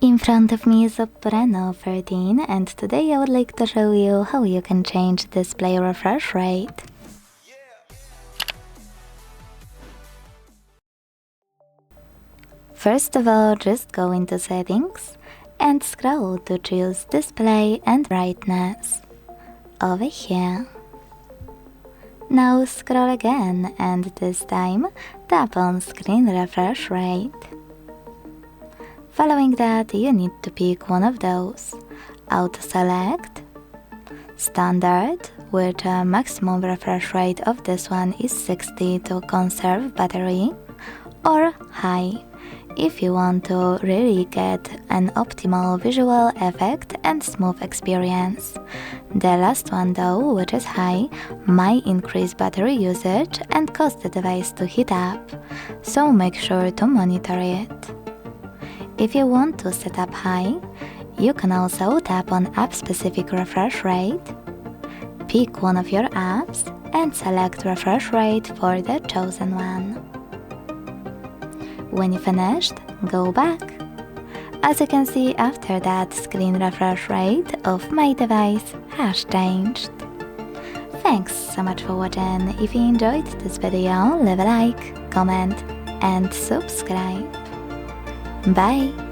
In front of me is OPPO Reno 13 and today I would like to show you how you can change display refresh rate. First of all, just go into settings and scroll to choose display and brightness. Over here. Now scroll again and this time tap on screen refresh rate. Following that, you need to pick one of those. Auto select, standard, which maximum refresh rate of this one is 60 to conserve battery, or high, if you want to really get an optimal visual effect and smooth experience. The last one though, which is high, might increase battery usage and cause the device to heat up, so make sure to monitor it. If you want to set up high, you can also tap on app-specific refresh rate, pick one of your apps and select refresh rate for the chosen one. When you finished, go back. As you can see, after that, screen refresh rate of my device has changed. Thanks so much for watching. If you enjoyed this video, leave a like, comment and subscribe. Bye!